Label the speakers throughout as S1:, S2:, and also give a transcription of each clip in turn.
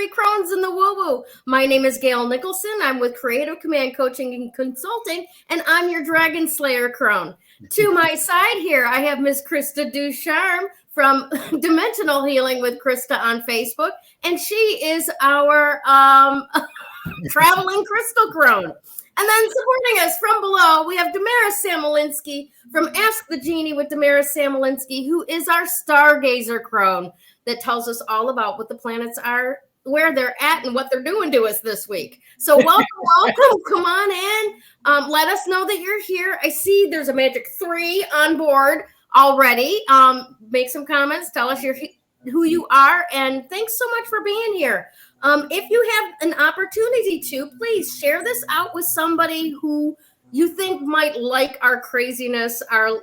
S1: Crones in the woo-woo. My name is Gayle Nicholson. I'm with Creative Command Coaching and Consulting, and I'm your Dragon Slayer Crone. To my side here, I have Miss Krista Ducharme from Dimensional Healing with Krista on Facebook, and she is our traveling crystal crone. And then supporting us from below, we have Damaris Samolinski from Ask the Genie with Damaris Samolinski, who is our stargazer crone that tells us all about what the planets are, where they're at, and what they're doing to us this week. So welcome. Come on in. Let us know that you're here. I see there's a magic 3 on board already. Make some comments. Tell us who you are. And thanks so much for being here. If you have an opportunity to, please share this out with somebody who you think might like our craziness, our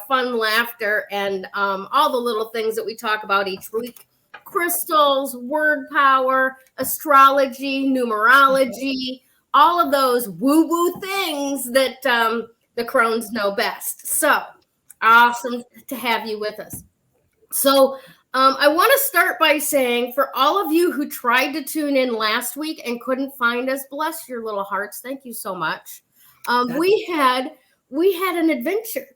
S1: fun laughter, and all the little things that we talk about each week. Crystals, word power, astrology, numerology, all of those woo-woo things that the Crones know best. So awesome to have you with us. So I want to start by saying, for all of you who tried to tune in last week and couldn't find us, bless your little hearts. Thank you so much. We had an adventure.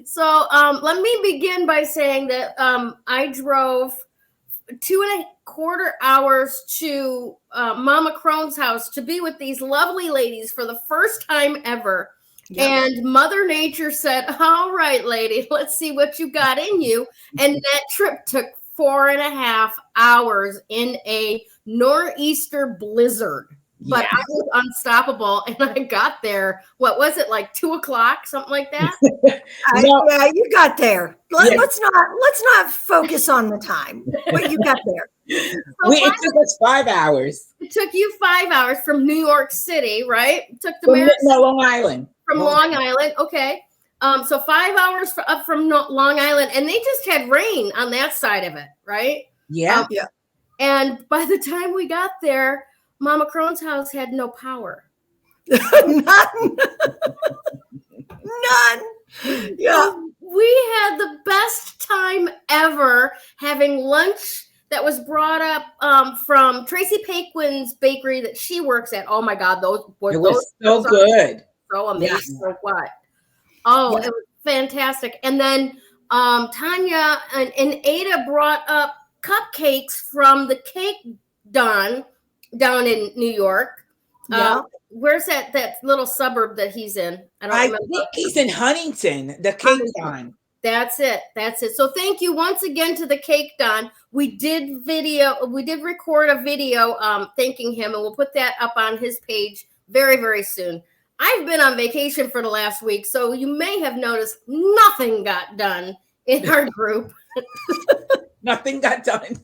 S1: So let me begin by saying that I drove 2.25 hours to Mama Crone's house to be with these lovely ladies for the first time ever. Yep. And Mother Nature said, all right, lady, let's see what you got in you. And that trip took 4.5 hours in a nor'easter blizzard. But I was unstoppable, and I got there. What was it, like 2:00, something like that?
S2: Yeah, you got there. Let's not focus on the time, but you got there.
S3: It took us 5 hours.
S1: It took you 5 hours from New York City, right? It took the
S3: Long Island.
S1: From Long Island, okay. So 5 hours up from Long Island, and they just had rain on that side of it, right?
S3: Yeah.
S1: And by the time we got there, Mama Crone's house had no power.
S2: None.
S1: Yeah. We had the best time ever having lunch that was brought up from Tracy Paquin's bakery that she works at. Oh my God, those
S3: so good.
S1: So amazing. Yeah. So what? Oh, yeah. It was fantastic. And then Tanya and Ada brought up cupcakes from the Cake Don down in New York. Yeah. Where's that little suburb that he's in?
S3: I think he's in Huntington, the Cake Don.
S1: That's it. So thank you once again to the Cake Don. We did record a video thanking him, and we'll put that up on his page very, very soon. I've been on vacation for the last week, so you may have noticed nothing got done in our group.
S3: Nothing got done.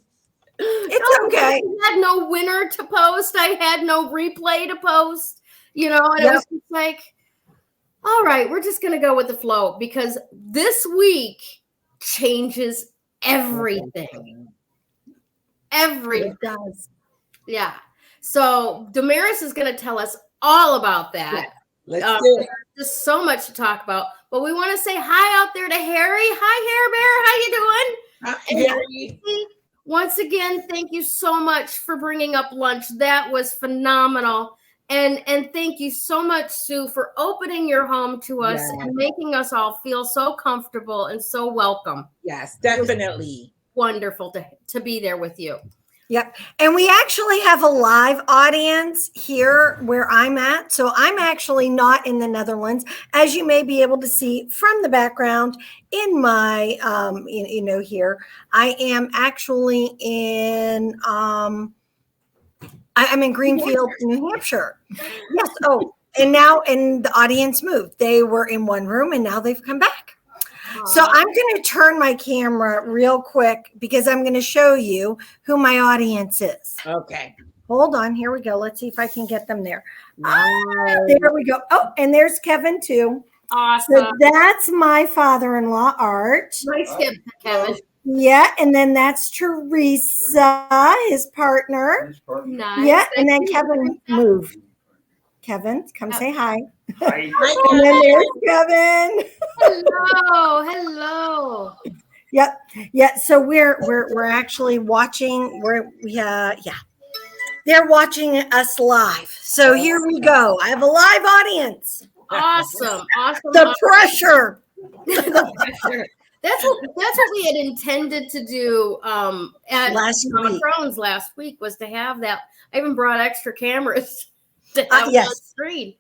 S2: It's okay.
S1: I had no winner to post. I had no replay to post, and it was just like, all right, we're just going to go with the flow, because this week changes everything. Everything. It does. Yeah. So Damaris is going to tell us all about that.
S3: Yeah. Let's do it.
S1: There's so much to talk about, but we want to say hi out there to Harry. Hi, Hair Bear. How you doing?
S3: Harry.
S1: Once again, thank you so much for bringing up lunch. That was phenomenal. And thank you so much, Sue, for opening your home to us and making us all feel so comfortable and so welcome.
S3: Yes, definitely.
S1: Wonderful to be there with you.
S2: Yep. And we actually have a live audience here where I'm at. So I'm actually not in the Netherlands, as you may be able to see from the background in my, here. I am actually in, I'm in Greenfield, New Hampshire. Yes. Oh, And the audience moved. They were in one room and now they've come back. So I'm going to turn my camera real quick because I'm going to show you who my audience is.
S3: Okay.
S2: Hold on. Here we go. Let's see if I can get them there.
S3: Nice.
S2: There we go. Oh, and there's Kevin too.
S1: Awesome.
S2: So that's my father-in-law, Art.
S1: Nice, Kevin.
S2: Yeah, and then that's Teresa, his partner.
S1: Nice.
S2: Yeah, and then Kevin moved. Kevin, come say hi.
S3: Hi.
S2: And then there's Kevin.
S1: Hello.
S2: Yep. Yeah. So we're actually watching. They're watching us live. So here we go. I have a live audience.
S1: Awesome.
S2: The pressure.
S1: The pressure. That's what we had intended to do at
S2: last week.
S1: Crones last week, was to have that. I even brought extra cameras to have
S2: yes.
S1: on screen.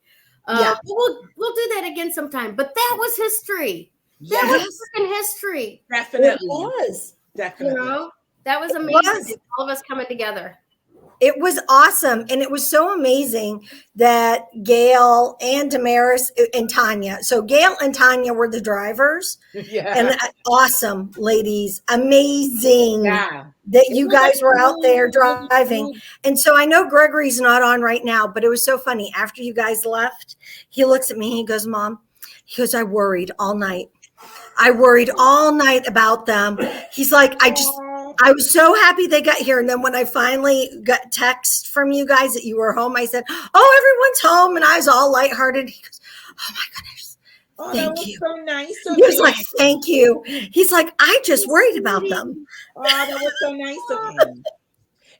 S2: Yeah.
S1: We'll do that again sometime. But that was history.
S3: Yes.
S1: That was freaking history.
S3: Definitely.
S2: It was.
S3: Definitely.
S1: You know, that was amazing. All of us coming together.
S2: It was awesome. And it was so amazing that Gayle and Damaris and Tanya. So Gayle and Tanya were the drivers.
S3: Yeah.
S2: And awesome, ladies. Amazing that you
S3: was
S2: guys were out there
S3: cool.
S2: driving. And so I know Gregory's not on right now, but it was so funny. After you guys left, he looks at me and he goes, Mom, he goes, I worried all night. I worried all night about them. He's like, I was so happy they got here. And then when I finally got text from you guys that you were home, I said, oh, everyone's home. And I was all lighthearted. He goes, oh my goodness. Thank you.
S3: So nice.
S2: He was like, thank you. He's like, I just worried about them.
S3: Oh, that was so nice of him.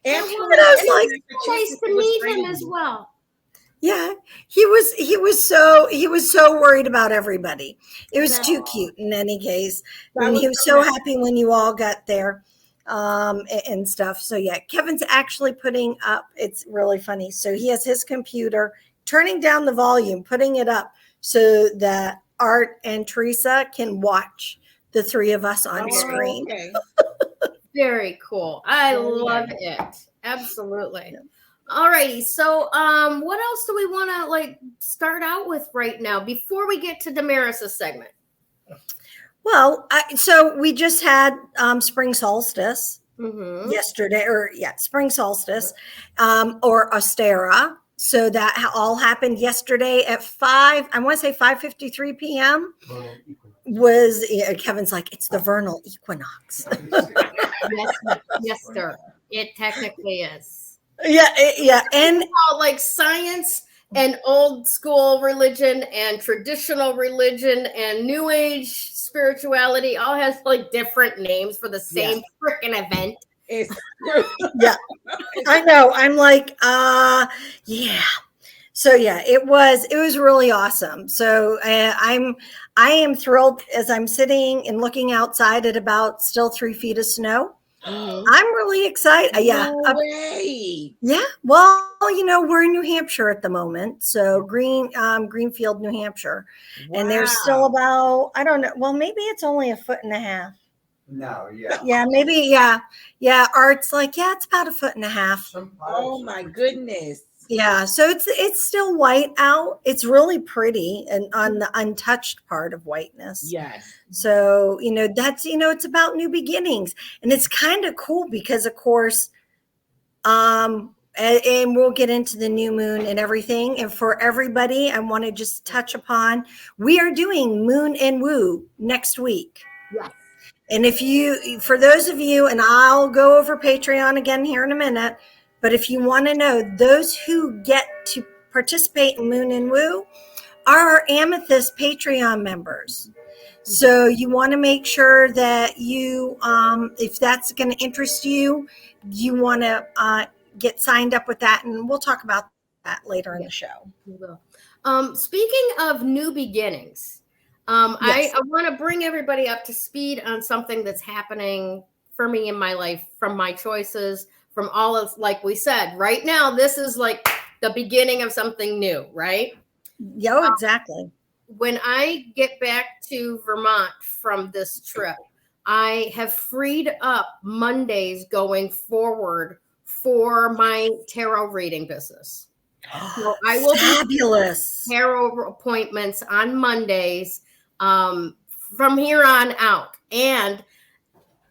S1: And
S2: I was like,
S1: nice to meet him as well.
S2: Yeah, he was so worried about everybody. It was too cute in any case. And he was so happy when you all got there and stuff. So yeah, Kevin's actually putting up, it's really funny. So he has his computer turning down the volume, putting it up so that Art and Teresa can watch the three of us on screen.
S3: Okay.
S1: Very cool. I love it. Absolutely. Yeah. All righty. So what else do we want to start out with right now before we get to Damaris's segment?
S2: Well, so we just had spring solstice yesterday, spring solstice or Ostera. So that all happened yesterday at 5:53 p.m. Was Kevin's like, it's the vernal equinox.
S1: Yes, sir. It technically is.
S2: Yeah. And
S1: like science and old school religion and traditional religion and new age spirituality all has different names for the same freaking event.
S2: Yeah, I know. I'm like, yeah. So yeah, it was really awesome. So I am thrilled as I'm sitting and looking outside at about still 3 feet of snow. I'm really excited.
S3: No way.
S2: Yeah. Well, we're in New Hampshire at the moment. So Greenfield, New Hampshire. Wow. And there's still about, I don't know. Well, maybe it's only 1.5 feet.
S4: No, yeah.
S2: Yeah, maybe. Yeah. Yeah. Art's like, yeah, it's about 1.5 feet.
S3: Oh my goodness.
S2: Yeah. So it's still white out. It's really pretty and on the untouched part of whiteness.
S3: Yes.
S2: So, that's, it's about new beginnings. And it's kind of cool because, of course, and we'll get into the new moon and everything. And for everybody, I want to just touch upon, we are doing Moon and Woo next week.
S1: Yes.
S2: And for those of you, and I'll go over Patreon again here in a minute, but if you want to know, those who get to participate in Moon and Woo are our Amethyst Patreon members. So you want to make sure that you, if that's going to interest you, you want to get signed up with that. And we'll talk about that later in the show.
S1: We will. Speaking of new beginnings, I want to bring everybody up to speed on something that's happening for me in my life from my choices. From all of, like we said, right now, this is like the beginning of something new, right?
S2: Yeah, exactly.
S1: When I get back to Vermont from this trip, I have freed up Mondays going forward for my tarot reading business. So I will
S2: Fabulous.
S1: be tarot appointments on Mondays from here on out. And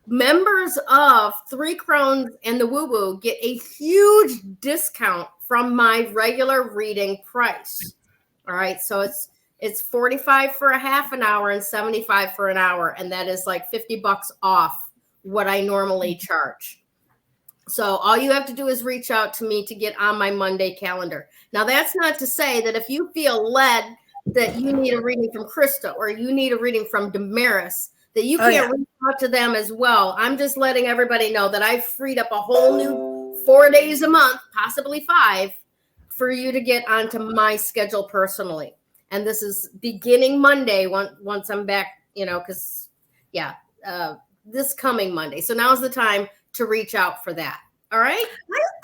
S1: members of Three Crones and the Woo Woo get a huge discount from my regular reading price. All right. So it's 45 for a half an hour and 75 for an hour. And that is like $50 off what I normally charge. So all you have to do is reach out to me to get on my Monday calendar. Now, that's not to say that if you feel led that you need a reading from Krista or you need a reading from Damaris, that you can't reach out to them as well. I'm just letting everybody know that I've freed up a whole new 4 days a month, possibly 5, for you to get onto my schedule personally. And this is beginning Monday once I'm back, because, this coming Monday. So now's the time to reach out for that. All right.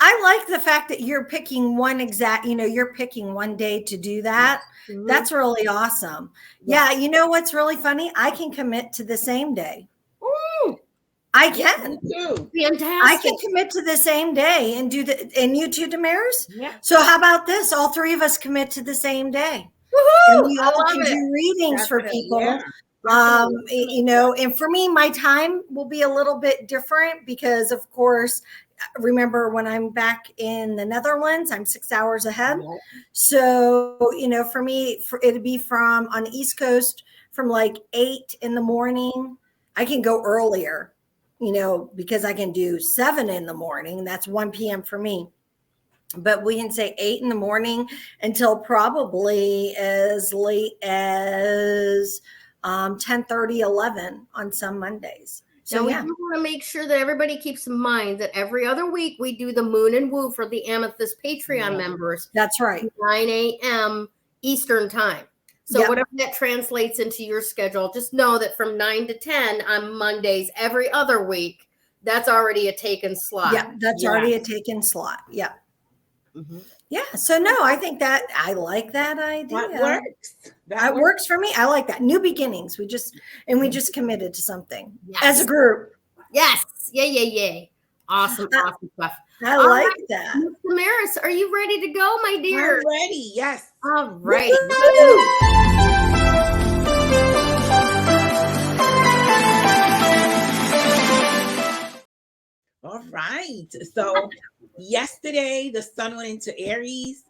S2: I like the fact that you're picking you're picking one day to do that. Mm-hmm. That's really awesome. Yeah. You know what's really funny? I can commit to the same day.
S1: Ooh.
S2: I can.
S1: Fantastic.
S2: I can commit to the same day and and you too, Damaris?
S1: Yeah.
S2: So how about this? All 3 of us commit to the same day.
S1: Woohoo!
S2: And we all can do readings for people. Yeah. And for me, my time will be a little bit different because, of course, remember when I'm back in the Netherlands, I'm 6 hours ahead. Yeah. So, for me, it'd be on the East Coast from like 8 in the morning. I can go earlier, because I can do 7 in the morning. That's 1 p.m. for me. But we can say 8 in the morning until probably as late as 10:30, 11 on some Mondays.
S1: So we do want to make sure that everybody keeps in mind that every other week we do the Moon and Woo for the Amethyst Patreon members.
S2: That's right.
S1: 9 a.m. Eastern time. So whatever that translates into your schedule, just know that from 9 to 10 on Mondays every other week, that's already a taken slot.
S2: Yeah, that's already a taken slot. Yeah.
S1: Mm-hmm.
S2: Yeah. So no, I think that I like that idea.
S3: That works.
S2: That works for me. I like that. New beginnings. We just committed to something as a group.
S1: Yes. Yeah. Awesome stuff.
S2: I like that.
S1: Damaris, are you ready to go, my dear?
S3: I'm ready. Yes.
S1: All right.
S3: All right. So yesterday the sun went into Aries.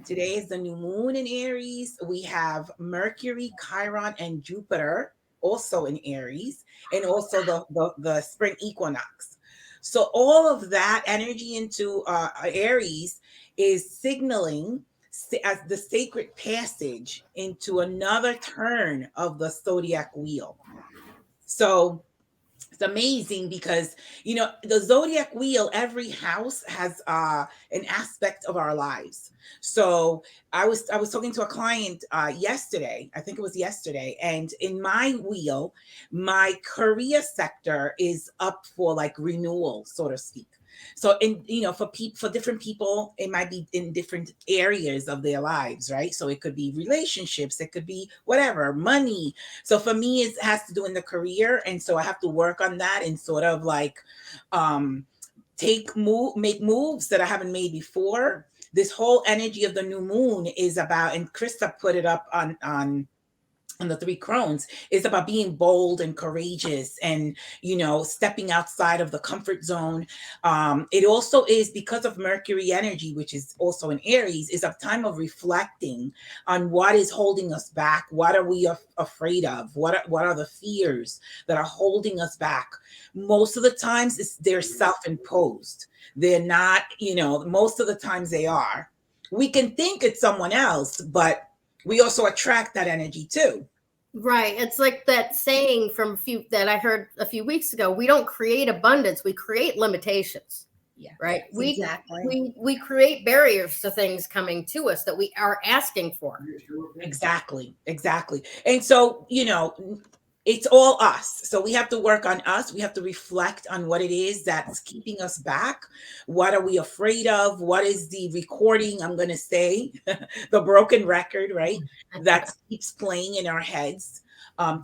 S3: Today is the new moon in Aries. We have Mercury, Chiron, and Jupiter also in Aries, and also the spring equinox. So all of that energy into Aries is signaling as the sacred passage into another turn of the zodiac wheel. So it's amazing because, the zodiac wheel, every house has an aspect of our lives. So I was talking to a client yesterday, I think it was yesterday, and in my wheel, my career sector is up for like renewal, so to speak. So for different people, it might be in different areas of their lives, right? So it could be relationships, it could be whatever, money. So for me, it has to do in the career. And so I have to work on that and sort of like make moves that I haven't made before. This whole energy of the new moon is about, and Krista put it up on the 3 Crones, is about being bold and courageous and, stepping outside of the comfort zone. It also is, because of Mercury energy, which is also in Aries, is a time of reflecting on what is holding us back. What are we afraid of? What are the fears that are holding us back? Most of the times they're self-imposed. They're not, most of the times they are. We can think it's someone else, but we also attract that energy too.
S1: Right. It's like that saying that I heard a few weeks ago. We don't create abundance. We create limitations.
S2: Yeah.
S1: Right.
S2: Exactly.
S1: We create barriers to things coming to us that we are asking for.
S3: Exactly. And so, it's all us. So we have to work on us. We have to reflect on what it is that's keeping us back. What are we afraid of? What is the recording, I'm going to say, the broken record, right? That keeps playing in our heads,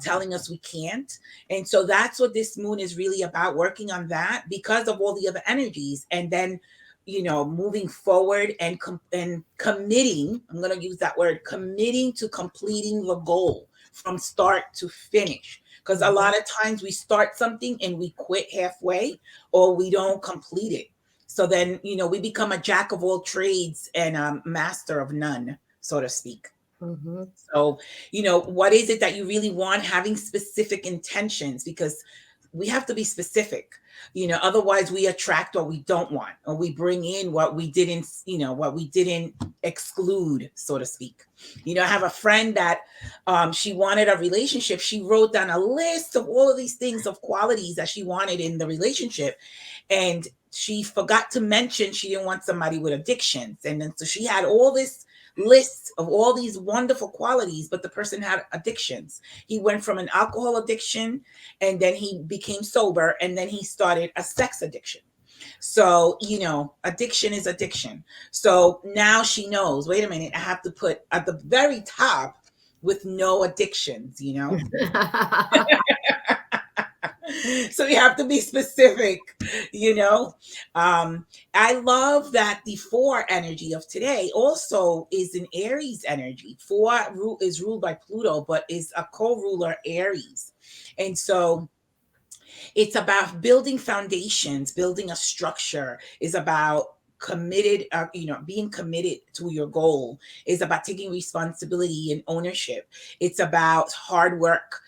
S3: telling us we can't. And so that's what this moon is really about, working on that because of all the other energies. And then moving forward and committing. I'm going to use that word, committing to completing the goal from start to finish. Because a lot of times we start something and we quit halfway, or we don't complete it. So then, we become a jack of all trades and a master of none, so to speak.
S1: Mm-hmm.
S3: So, what is it that you really want? Having specific intentions, because we have to be specific, otherwise we attract what we don't want, or we bring in what we didn't exclude, so to speak. I have a friend that she wanted a relationship. She wrote down a list of all of these things, of qualities that she wanted in the relationship. And she forgot to mention she didn't want somebody with addictions. And then so she had all this list of all these wonderful qualities, but the person had addictions. He went from an alcohol addiction, and then he became sober, and then he started a sex addiction. So, addiction is addiction. So now she knows, wait a minute, I have to put at the very top with no addictions, So you have to be specific, I love that the 4 energy of today also is an Aries energy. 4 is ruled by Pluto, but is a co-ruler Aries. And so it's about building foundations, building a structure, is about being committed to your goal, is about taking responsibility and ownership. It's about hard work,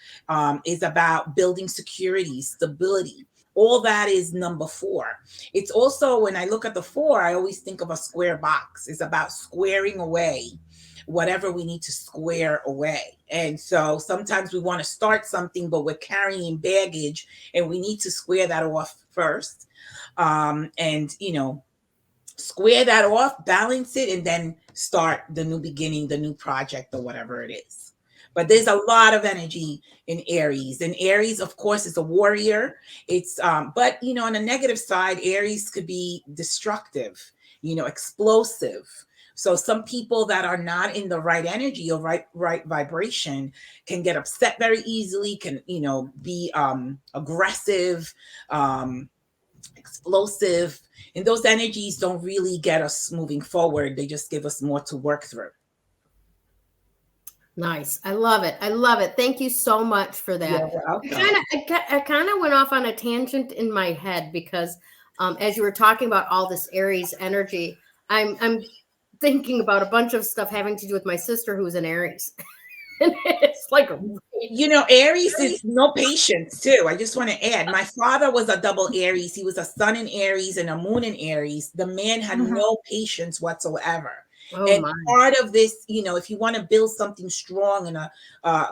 S3: is about building security, stability. All that is number 4. It's also, when I look at the 4, I always think of a square box. It's about squaring away whatever we need to square away. And so sometimes we want to start something, but we're carrying baggage, and we need to square that off first. And square that off, balance it, and then start the new beginning, the new project, or whatever it is. But there's a lot of energy in Aries. And Aries, of course, is a warrior. It's but on the negative side, Aries could be destructive, explosive. So some people that are not in the right energy or right vibration can get upset very easily, can be aggressive, explosive. And those energies don't really get us moving forward. They just give us more to work through.
S1: Nice. I love it. I love it. Thank you so much for that.
S3: You're welcome.
S1: I kind of went off on a tangent in my head because as you were talking about all this Aries energy, I'm thinking about a bunch of stuff having to do with my sister who's an Aries. And it's like,
S3: Aries is no patience too. I just want to add, my father was a double Aries. He was a sun in Aries and a moon in Aries. The man had no patience whatsoever. And part of this, if you want to build something strong in a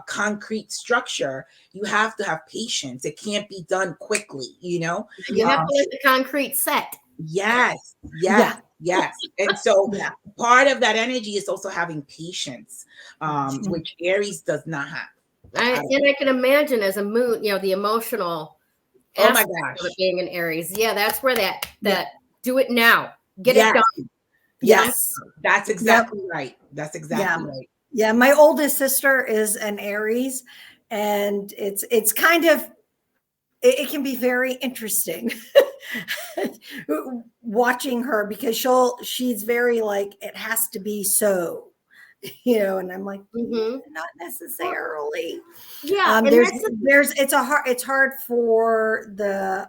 S3: concrete structure, you have to have patience. It can't be done quickly, You have
S1: to let the concrete set.
S3: Yes. And so part of that energy is also having patience, which Aries does not have.
S1: And I can imagine as a moon, the emotional aspect of it being an Aries. Yeah, that's where that do it now. Get it done.
S3: Yes. That's exactly right. That's exactly right.
S2: Yeah, my oldest sister is an Aries, and it's kind of, it can be very interesting watching her, because she's very like, it has to be so, and I'm like, not necessarily.
S1: Yeah.
S2: It's hard for there's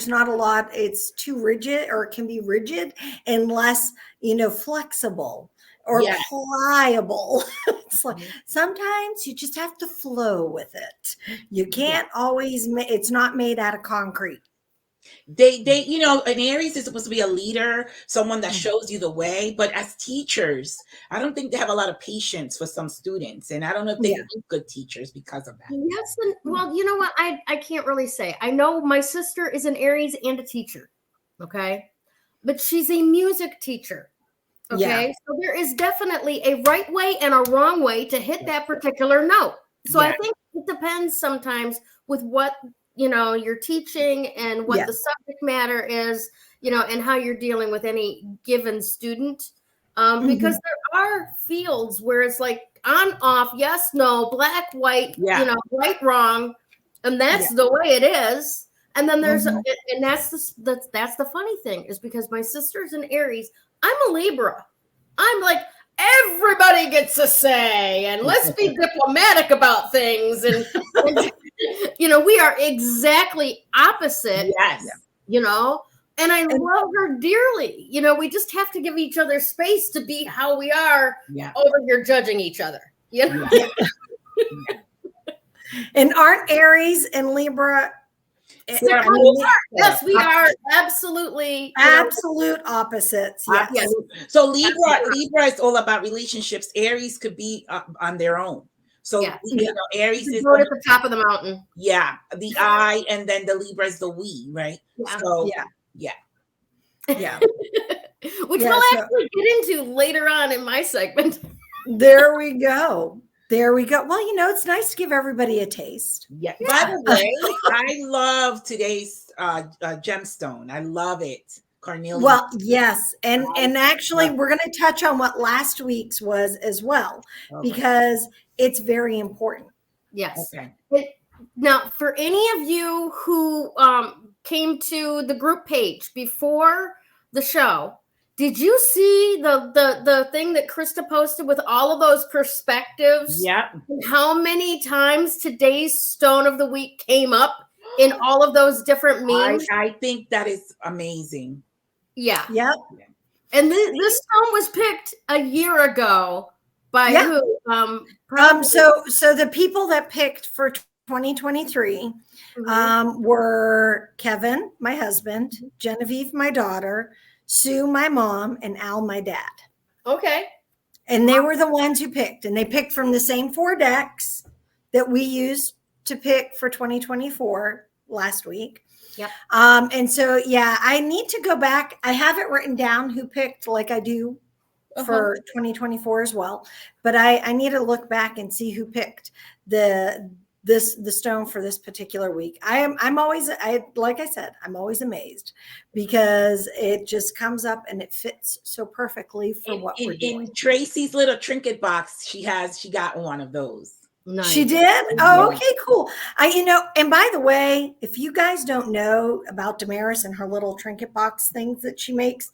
S2: not a lot. It's too rigid, or it can be rigid and less, flexible or pliable. It's like sometimes you just have to flow with it. You can't always. It's not made out of concrete.
S3: They an Aries is supposed to be a leader, someone that shows you the way. But as teachers, I don't think they have a lot of patience for some students, and I don't know if they make good teachers because of that.
S1: Yes, well, you know what? I can't really say. I know my sister is an Aries and a teacher, okay, but she's a music teacher. Okay, so there is definitely a right way and a wrong way to hit that particular note. So I think it depends sometimes with what you're teaching and what the subject matter is, and how you're dealing with any given student. Because there are fields where it's like on, off, yes, no, black, white, right, wrong. And that's the way it is. And then there's, and that's the funny thing, is because my sister's an Aries. I'm a Libra. I'm like, everybody gets a say, and let's be diplomatic about things. And we are exactly opposite.
S3: Yes.
S1: And I love her dearly. We just have to give each other space to be how we are over here judging each other.
S2: And aren't Aries and Libra?
S1: Yes, we are absolutely
S2: absolute opposites. Yes.
S3: Absolutely. So Libra is all about relationships. Aries could be on their own. So Aries is
S1: at the top of the mountain.
S3: Yeah, the I, and then the Libra is the we, right?
S2: Yeah.
S3: So
S2: yeah.
S1: Which we'll actually get into later on in my segment.
S2: There we go. Well, it's nice to give everybody a taste.
S3: Yeah. By the way, I love today's gemstone. I love it. Carnelian.
S2: Well, yes. And actually, we're going to touch on what last week's was as well, because it's very important.
S1: Yes.
S3: Okay.
S1: Now, for any of you who came to the group page before the show, did you see the thing that Krista posted with all of those perspectives?
S3: Yeah.
S1: How many times today's stone of the week came up in all of those different memes?
S3: I think that is amazing.
S1: Yeah.
S2: Yep.
S1: And this stone was picked a year ago by who?
S2: So the people that picked for 2023 were Kevin, my husband, Genevieve, my daughter, Sue, my mom, and Al, my dad.
S1: Okay.
S2: And they were the ones who picked. And they picked from the same 4 decks that we used to pick for 2024 last week.
S1: Yep.
S2: And so, I need to go back. I have it written down who picked, like I do for 2024 as well. But I need to look back and see who picked the stone for this particular week. I'm always amazed because it just comes up and it fits so perfectly for what we're doing.
S3: In Tracy's little trinket box, she got one of those.
S1: Nice.
S2: She did? Oh, okay, cool. And by the way, if you guys don't know about Damaris and her little trinket box things that she makes,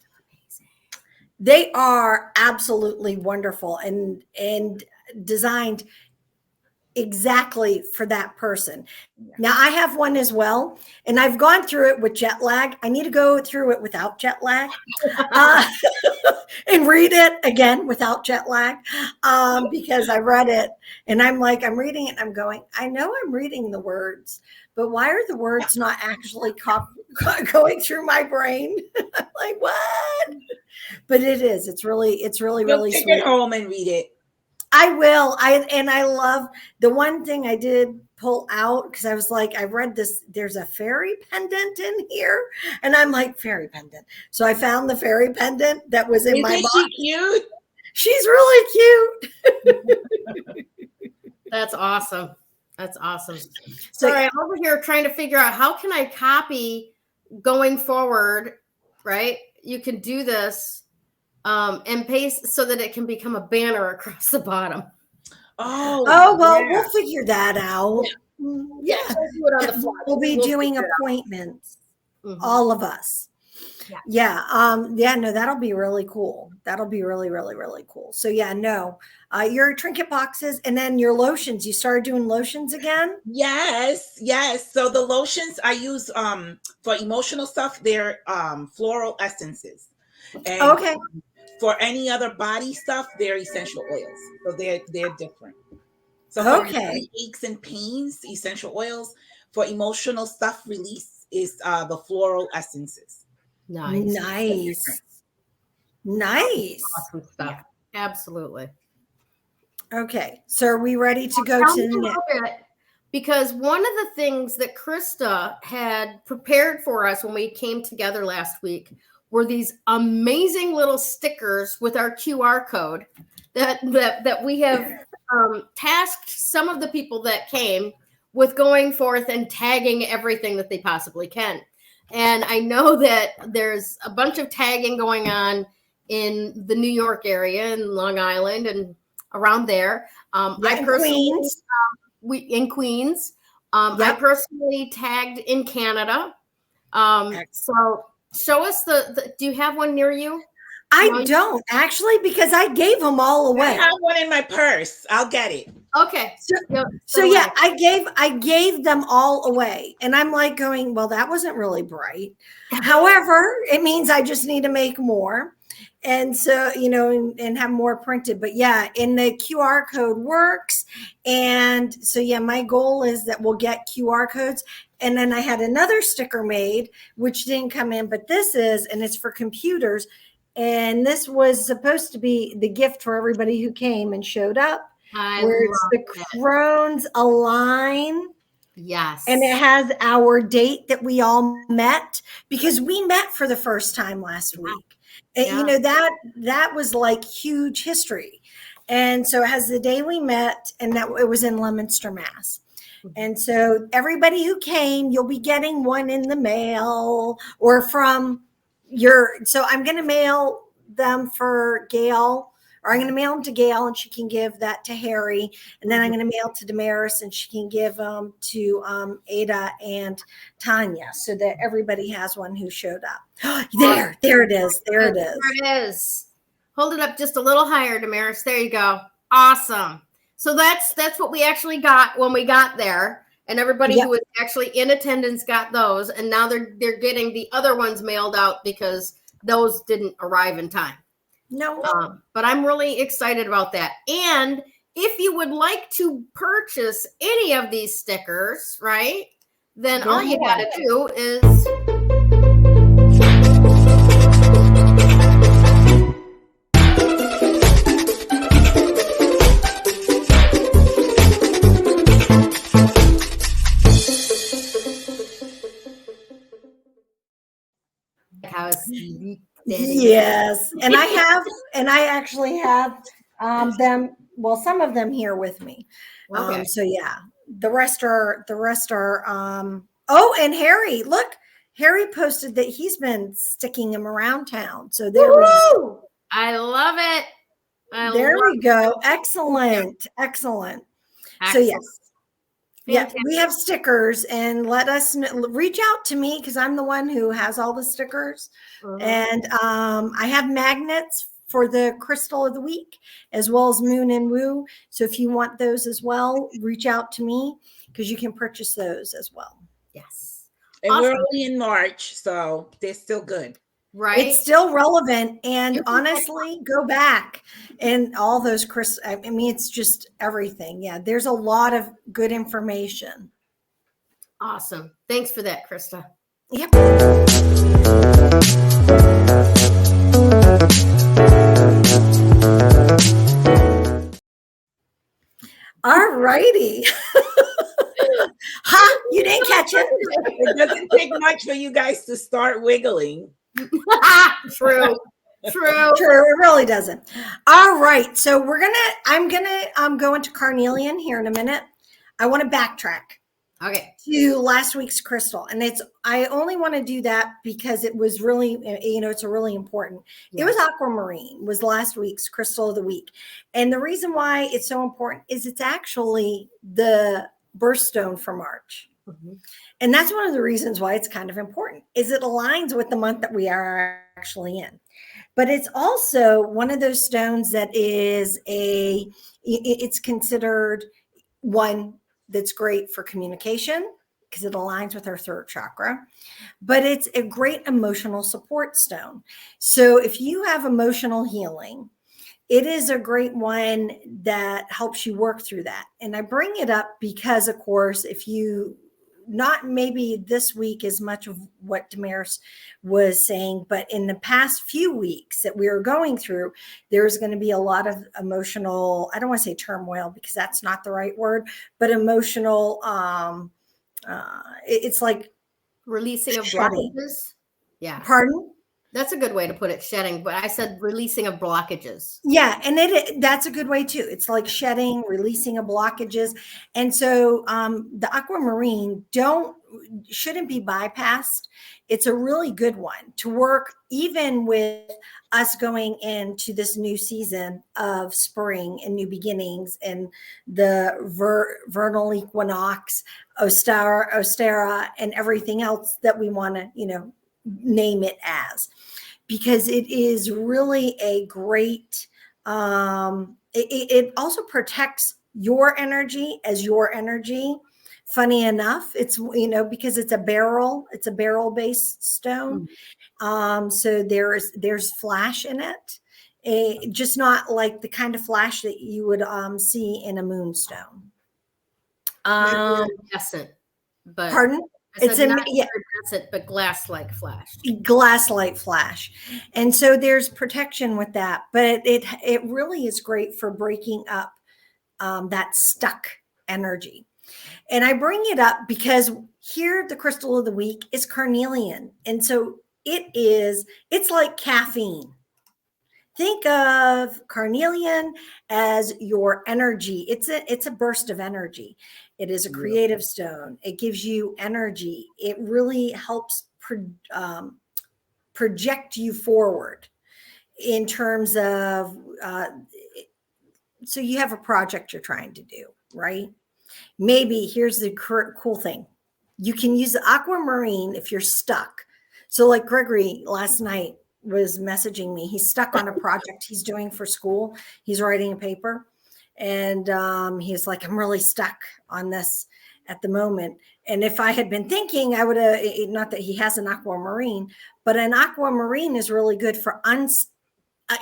S2: they are absolutely wonderful and designed exactly for that person. Now I have one as well, and I've gone through it with jet lag. I need to go through it without jet lag and read it again without jet lag because I read it and I'm reading it and I'm going, I know I'm reading the words, but why are the words not actually going through my brain? I'm like, what? But it's really
S3: Take
S2: sweet.
S3: it home and read it.
S2: I will. I love the one thing I did pull out because I was like, I read this. There's a fairy pendant in here, and I'm like, fairy pendant. So I found the fairy pendant that was in my box.
S3: Isn't she cute?
S2: She's really cute.
S1: That's awesome. So I'm over here trying to figure out how can I copy going forward. Right? You can do this. And paste so that it can become a banner across the bottom.
S2: Well, we'll figure that out. Yeah. We'll be doing appointments, all of us. No, that'll be really cool. That'll be really, really, really cool. So your trinket boxes and then your lotions. You started doing lotions again?
S3: Yes. So the lotions I use for emotional stuff, they're floral essences. And for any other body stuff, they're essential oils. So they're different. So for aches and pains, essential oils. For emotional stuff release is the floral essences.
S2: Nice.
S1: Awesome stuff. Yeah. Absolutely.
S2: Okay. So are we ready to go to the next?
S1: Because one of the things that Krista had prepared for us when we came together last week were these amazing little stickers with our QR code that we have tasked some of the people that came with going forth and tagging everything that they possibly can. And I know that there's a bunch of tagging going on in the New York area and Long Island and around there. I personally,
S2: Queens.
S1: In Queens. I personally tagged in Canada. So show us do you have one near you?
S2: I don't actually, because I gave them all away.
S3: I have one in my purse. I'll get it.
S1: Okay.
S2: So yeah, I gave them all away, and I'm like going, well, that wasn't really bright. However, it means I just need to make more. And so, and have more printed. But yeah, and the QR code works. And so, yeah, my goal is that we'll get QR codes. And then I had another sticker made, which didn't come in, but and it's for computers. And this was supposed to be the gift for everybody who came and showed up. Where it's the Crones align.
S1: Yes.
S2: And it has our date that we all met, because we met for the first time last week. And, that was like huge history. And so it has the day we met, and that it was in Leominster, Mass. And so everybody who came, you'll be getting one in the mail or from so I'm going to mail them for Gayle, or I'm going to mail them to Gayle, and she can give that to Harry. And then I'm going to mail to Damaris, and she can give them to Ada and Tanya, so that everybody has one who showed up. There it is. There it is.
S1: There it is. Hold it up just a little higher, Damaris. There you go. Awesome. So that's what we actually got when we got there. And everybody who was actually in attendance got those. And now they're getting the other ones mailed out because those didn't arrive in time.
S2: No.
S1: But I'm really excited about that. And if you would like to purchase any of these stickers, right, then all you got to do is...
S2: Yes, and I actually have them. Well, some of them here with me.
S1: Okay.
S2: So yeah, the rest are. Oh, and Harry, look, Harry posted that he's been sticking them around town. So there we go.
S1: I love it.
S2: There we go. Excellent. So yes. Yeah, we have stickers, and let us reach out to me, because I'm the one who has all the stickers. And I have magnets for the crystal of the week, as well as Moon and Woo. So if you want those as well, reach out to me, because you can purchase those as well.
S1: Yes.
S3: And we're only in March, so they're still good.
S1: Right.
S2: It's still relevant. And honestly, go back and all those I mean, it's just everything. Yeah, there's a lot of good information.
S1: Awesome. Thanks for that, Krista.
S2: Yep. All righty. Ha! You didn't catch it.
S3: It doesn't take much for you guys to start wiggling.
S1: True.
S2: It really doesn't. All right. So I'm gonna go into Carnelian here in a minute. I want to backtrack.
S1: Okay.
S2: To last week's crystal. And I only want to do that because it was really, it's a really important. It was aquamarine, was last week's crystal of the week. And the reason why it's so important is it's actually the birthstone for March. And that's one of the reasons why it's kind of important, is it aligns with the month that we are actually in. But it's also one of those stones that is it's considered one that's great for communication, because it aligns with our third chakra, but it's a great emotional support stone. So if you have emotional healing, it is a great one that helps you work through that. And I bring it up because, of course, if you not maybe this week as much of what Damaris was saying, but in the past few weeks that we were going through, there's going to be a lot of emotional, I don't want to say turmoil because that's not the right word, but emotional, it's like
S1: releasing of
S2: shedding.
S1: blockages. Yeah.
S2: Pardon?
S1: That's a good way to put it, shedding, but I said releasing of blockages.
S2: Yeah, and that's a good way too. It's like shedding, releasing of blockages. And so the aquamarine shouldn't be bypassed. It's a really good one to work even with us going into this new season of spring and new beginnings and the vernal equinox, Ostara, and everything else that we want to, name it as, because it is really a great, it also protects your energy as your energy. Funny enough, it's, because it's a barrel based stone. So there's flash in it, just not like the kind of flash that you would see in a moonstone.
S1: Iridescent, but
S2: Pardon?
S1: It's not iridescent, but glass-like flash.
S2: Glass-like flash, and so there's protection with that. But it really is great for breaking up that stuck energy. And I bring it up because here the crystal of the week is carnelian. And so it's like caffeine. Think of carnelian as your energy. It's a burst of energy. It is a creative stone. It gives you energy. It really helps project you forward in terms of, so you have a project you're trying to do, right? Maybe here's the cool thing. You can use the aquamarine if you're stuck. So like Gregory last night was messaging me. He's stuck on a project he's doing for school. He's writing a paper. And he's like, I'm really stuck on this at the moment. And if I had been thinking, I would have, not that he has an aquamarine, but an aquamarine is really good for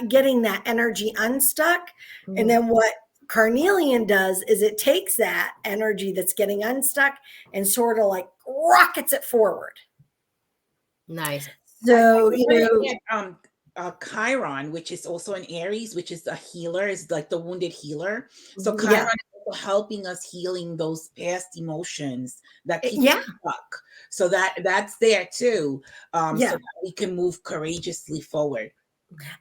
S2: getting that energy unstuck. Mm-hmm. And then what carnelian does is it takes that energy that's getting unstuck and sort of like rockets it forward.
S1: Nice.
S2: So,
S3: Chiron, which is also an Aries, which is a healer, is like the wounded healer. So Chiron is also helping us healing those past emotions that keep us stuck. So that's there too. So that we can move courageously forward.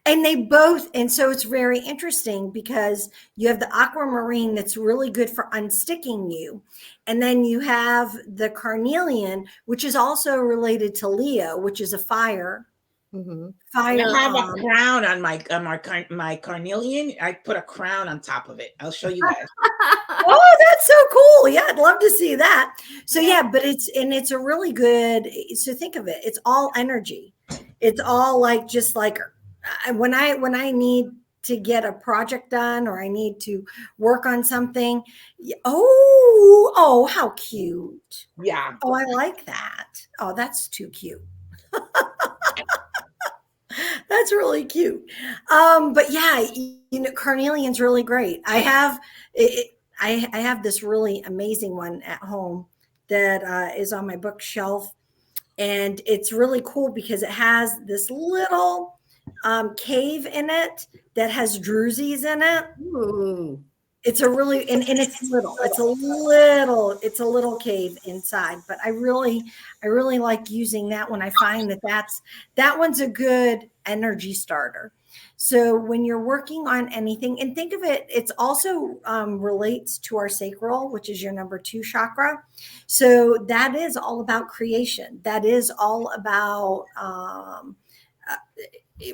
S2: And they both, and so it's very interesting because you have the aquamarine that's really good for unsticking you. And then you have the carnelian, which is also related to Leo, which is a fire.
S3: Mm-hmm. Fire. I have a crown on my carnelian. I put a crown on top of it. I'll show you guys.
S2: Oh, that's so cool. Yeah, I'd love to see that. So but it's a really good, so think of it. It's all energy. It's all like, just like, when I need to get a project done or I need to work on something. Oh, how cute.
S3: Yeah.
S2: Oh, I like that. Oh, that's too cute. That's really cute. But yeah, carnelian's really great. I have this really amazing one at home that is on my bookshelf. And it's really cool because it has this little cave in it that has drusies in it.
S1: Ooh.
S2: It's a really, and it's little. It's a little cave inside. But I really like using that one. I find that one's a good energy starter. So when you're working on anything, and think of it, it's also relates to our sacral, which is your number 2 chakra. So that is all about creation. That is all about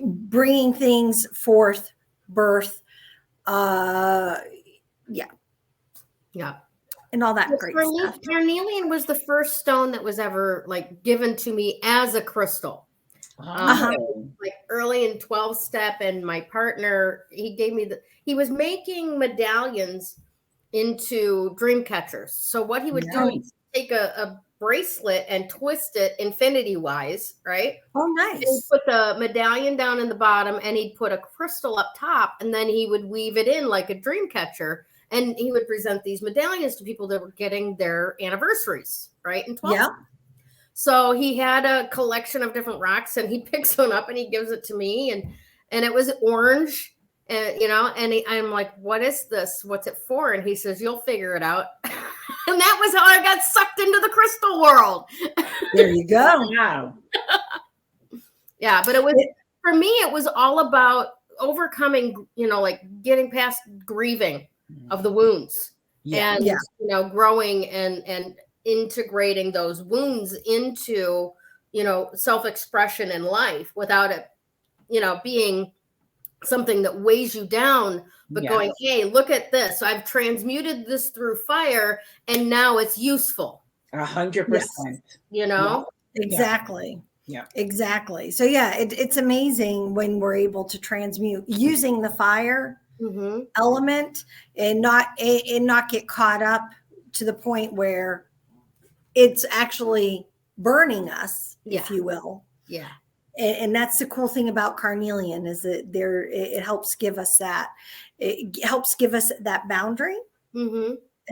S2: bringing things forth, birth, and all that great stuff.
S1: Carnelian was the first stone that was ever like given to me as a crystal. Like early in 12 step, and my partner, he gave me he was making medallions into dream catchers. So what he would do is take a bracelet and twist it infinity wise, right?
S2: Oh, nice.
S1: And he'd put the medallion down in the bottom and he'd put a crystal up top, and then he would weave it in like a dream catcher, and he would present these medallions to people that were getting their anniversaries, right? In 12. Yeah. So he had a collection of different rocks, and he picks one up and he gives it to me, and it was orange, and I'm like, what is this? What's it for? And he says, you'll figure it out. And that was how I got sucked into the crystal world.
S2: There you go.
S3: Wow.
S1: Yeah, but for me, it was all about overcoming, like getting past grieving of the wounds and, growing and integrating those wounds into, self-expression in life without it, being something that weighs you down, but going, hey, look at this. I've transmuted this through fire and now it's useful.
S3: 100%.
S2: Exactly.
S3: Yeah.
S2: Exactly. So it's amazing when we're able to transmute using the fire element and not get caught up to the point where it's actually burning us, if you will.
S1: Yeah.
S2: And that's the cool thing about Carnelian is that it helps give us that. It helps give us that boundary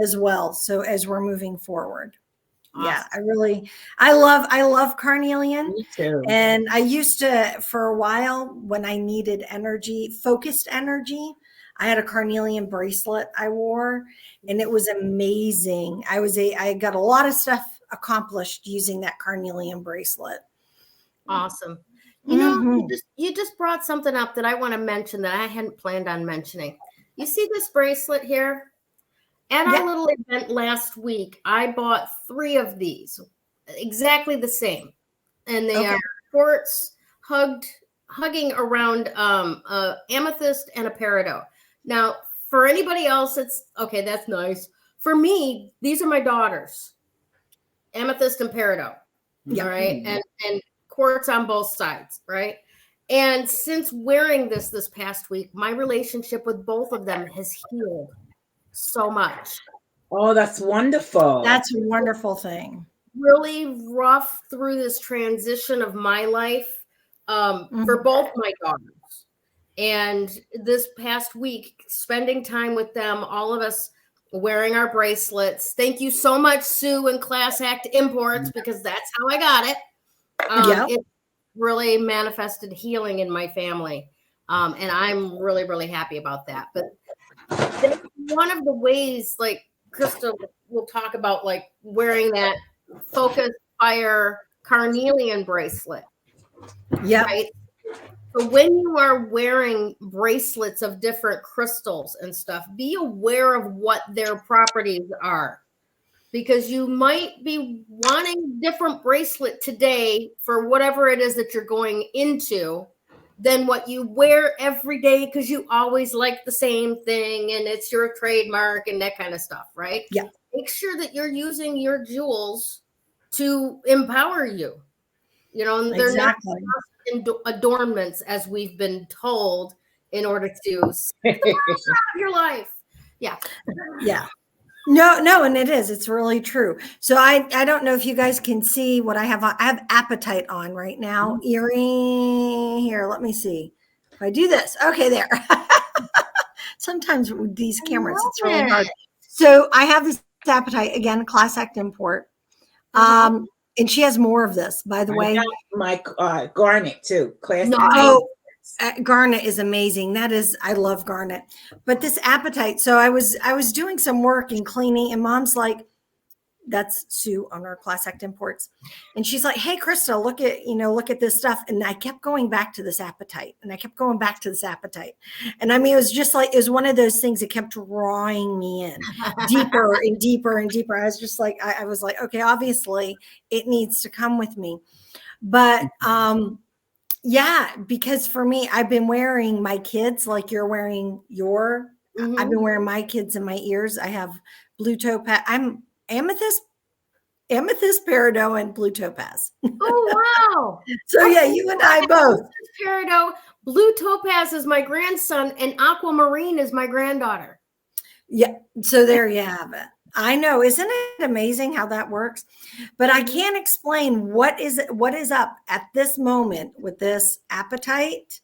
S2: as well. So as we're moving forward. Awesome. Yeah, I love Carnelian.
S3: Me too.
S2: And I used to, for a while, when I needed focused energy, I had a Carnelian bracelet I wore, and it was amazing. I got a lot of stuff accomplished using that Carnelian bracelet.
S1: Awesome. You just brought something up that I want to mention that I hadn't planned on mentioning. You see this bracelet here? At our little event last week, I bought 3 of these, exactly the same. And they are quartz hugging around amethyst and a peridot. Now, for anybody else, it's okay, that's nice. For me, these are my daughters, amethyst and peridot. All right. And quartz on both sides, right? And since wearing this past week, my relationship with both of them has healed so much.
S3: Oh, that's wonderful.
S2: That's a wonderful thing.
S1: Really rough through this transition of my life for both my daughters. And this past week, spending time with them, all of us wearing our bracelets. Thank you so much, Sue and Class Act Imports, because that's how I got it. It really manifested healing in my family. And I'm really, really happy about that. But that's one of the ways, like Krista will talk about, like wearing that focus fire Carnelian bracelet.
S2: Yeah.
S1: Right? So when you are wearing bracelets of different crystals and stuff, be aware of what their properties are, because you might be wanting a different bracelet today for whatever it is that you're going into than what you wear every day because you always like the same thing and it's your trademark and that kind of stuff, right?
S2: Yeah.
S1: Make sure that you're using your jewels to empower you. And they're not adornments, as we've been told, in order to save your life. Yeah.
S2: Yeah. No, and it is. It's really true. So I don't know if you guys can see what I have on. I have Appetite on right now. Earring here. Let me see. If I do this. Okay, there. Sometimes with these cameras, it's really hard. So I have this Appetite, again, Class Act Import. And she has more of this, by the way.
S3: My garnet too.
S2: Garnet is amazing. I love garnet. But this Appetite. So I was doing some work and cleaning, and Mom's like, that's Sue on our Class Act Imports, and she's like, "Hey, Krista, look at this stuff." And I kept going back to this Appetite, and I kept going back to this Appetite, and I mean, it was one of those things that kept drawing me in deeper and deeper and deeper. I was just like, I was like, okay, obviously it needs to come with me, but yeah, because for me, I've been wearing my kids like you're wearing I've been wearing my kids in my ears. I have blue topaz. I'm amethyst, peridot, and blue topaz.
S1: Oh, wow.
S2: So yeah, you and I both.
S1: Peridot, blue topaz is my grandson, and aquamarine is my granddaughter.
S2: Yeah. So there you have it. I know. Isn't it amazing how that works? But I can't explain what is up at this moment with this Appetite.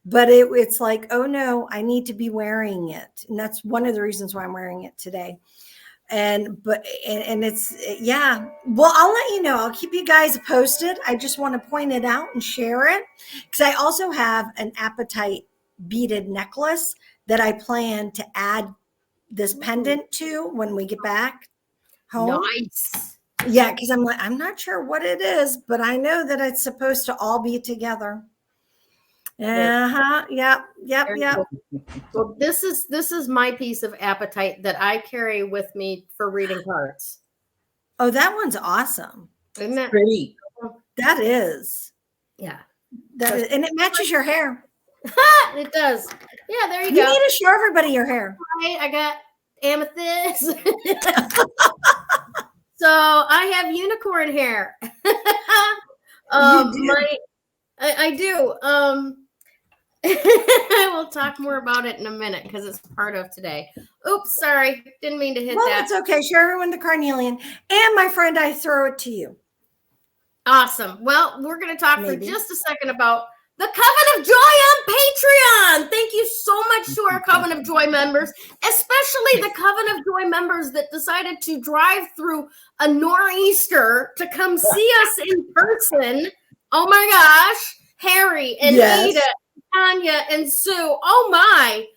S2: But it's like, oh no, I need to be wearing it. And that's one of the reasons why I'm wearing it today. And it's, yeah. Well, I'll let you know. I'll keep you guys posted. I just want to point it out and share it. Because I also have an Appetite beaded necklace that I plan to add this pendant to when we get back home.
S1: Nice.
S2: Yeah, because I'm not sure what it is, but I know that it's supposed to all be together. Yep.
S1: Well, this is my piece of Appetite that I carry with me for reading cards.
S2: Oh, that one's awesome.
S1: Isn't that
S3: pretty?
S2: That is.
S1: Yeah.
S2: And it matches your hair.
S1: It does. Yeah, there you
S2: You
S1: go.
S2: need to show everybody your hair.
S1: Right, I got amethyst. So I have unicorn hair.
S2: You do.
S1: I do. We'll talk more about it in a minute because it's part of today. Oops, sorry. Didn't mean to hit that.
S2: It's okay. Show everyone the Carnelian. And my friend, I throw it to you.
S1: Awesome. Well, we're going to talk for
S2: Maybe.
S1: just a second about the Coven of Joy on Patreon. Thank you so much to our Coven of Joy members, especially the Coven of Joy members that decided to drive through a nor'easter to come see us in person. Oh my gosh. Harry and Ada, Tanya and Sue. Oh my.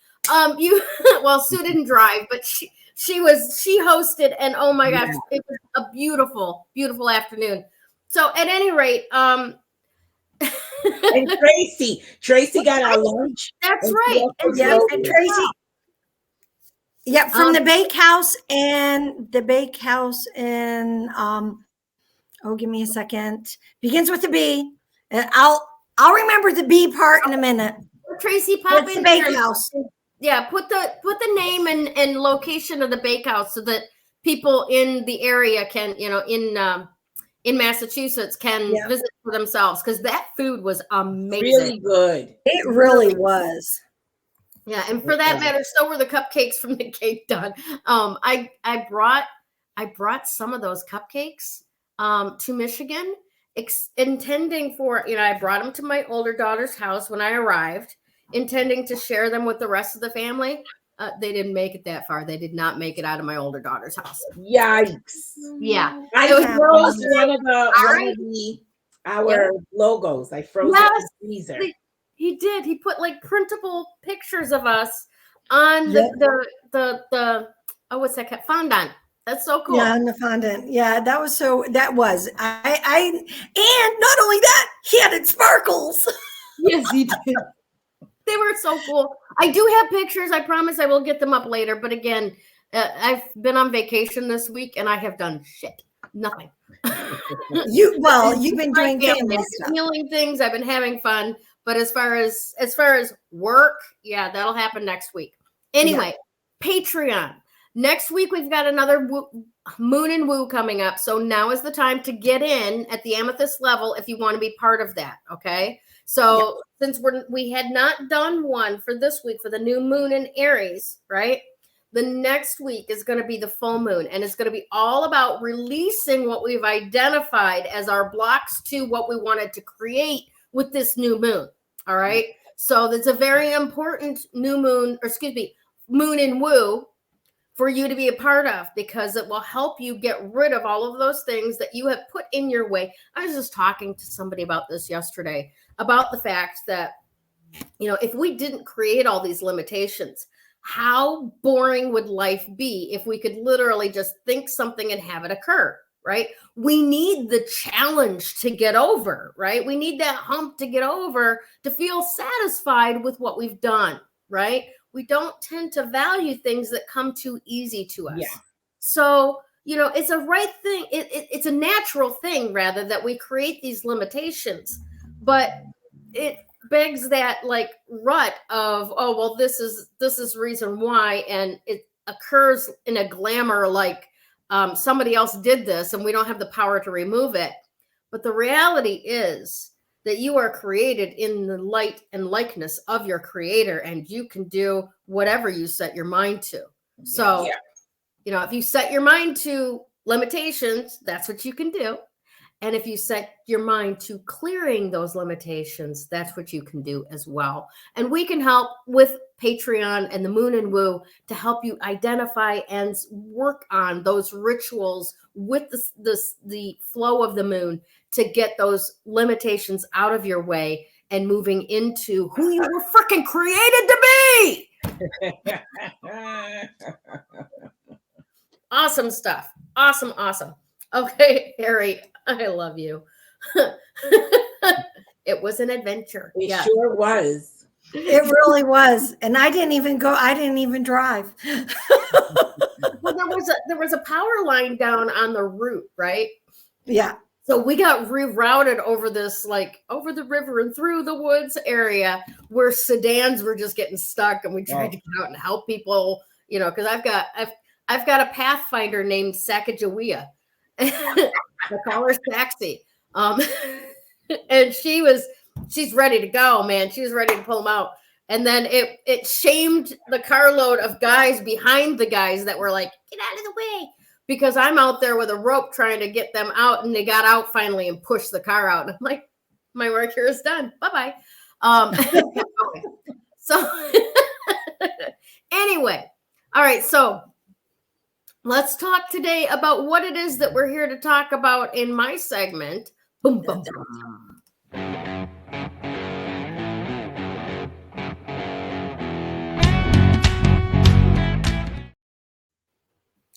S1: Well, Sue didn't drive, but she hosted, and oh my gosh, it was a beautiful, beautiful afternoon. So at any rate,
S3: and Tracy got our lunch.
S1: That's right.
S2: And Tracy. Yeah, from the bakehouse and give me a second. Begins with a B. And I'll remember the B part in a minute.
S1: Tracy, pop in
S2: the bakehouse.
S1: Yeah, put the name and location of the bakehouse so that people in the area can, in Massachusetts can visit for themselves, because that food was amazing.
S3: Really good.
S2: It really was.
S1: Yeah, and for that matter, so were the cupcakes from the Cake Done. I brought some of those cupcakes to Michigan, intending for, I brought them to my older daughter's house when I arrived, intending to share them with the rest of the family. They didn't make it that far. They did not make it out of my older daughter's house.
S3: Yikes.
S1: Yeah.
S3: I froze one of our logos. I froze it in the freezer.
S1: He did. He put like printable pictures of us on the what's that? Fondant. That's so cool.
S2: Yeah, on the fondant. Yeah, that was. And not only that, he added sparkles.
S1: Yes, he did. They were so cool. I do have pictures. I promise I will get them up later. But again, I've been on vacation this week and I have done shit. Nothing.
S2: You've been doing family stuff.
S1: Healing things. I've been having fun. But as far as work, that'll happen next week. Anyway, Patreon. Next week, we've got another Moon and Woo coming up. So now is the time to get in at the Amethyst level if you want to be part of that. Okay. So since we had not done one for this week for the new moon in Aries, right? The next week is going to be the full moon, and it's going to be all about releasing what we've identified as our blocks to what we wanted to create with this new moon. All right. So that's a very important moon and Woo for you to be a part of, because it will help you get rid of all of those things that you have put in your way. I was just talking to somebody about this yesterday, about the fact that, if we didn't create all these limitations, how boring would life be if we could literally just think something and have it occur, right? We need the challenge to get over, right? We need that hump to get over to feel satisfied with what we've done, right? We don't tend to value things that come too easy to us. Yeah. So, it's a right thing. It's a natural thing, rather, that we create these limitations, but it begs that like rut of, oh, well, this is reason why. And it occurs in a glamour, like somebody else did this and we don't have the power to remove it. But the reality is that you are created in the light and likeness of your creator, and you can do whatever you set your mind to. So, if you set your mind to limitations, that's what you can do. And if you set your mind to clearing those limitations, that's what you can do as well. And we can help with Patreon and the Moon and Woo to help you identify and work on those rituals with the flow of the moon to get those limitations out of your way and moving into who you were freaking created to be. Awesome stuff. Awesome. Okay, Harry, I love you. It was an adventure.
S3: It sure was.
S2: It really was. And I didn't even drive.
S1: Well, there was a power line down on the route, right?
S2: Yeah.
S1: So we got rerouted over this, like over the river and through the woods area where sedans were just getting stuck, and we tried to get out and help people, you know, because I've got a pathfinder named Sacagawea. I call her Saxy. And she's ready to go, man. She was ready to pull them out. And then it shamed the carload of guys behind the guys that were like, get out of the way. Because I'm out there with a rope trying to get them out, and they got out finally and pushed the car out. And I'm like, my work here is done. Bye-bye. So anyway, all right. So let's talk today about what it is that we're here to talk about in my segment. Boom, boom, boom.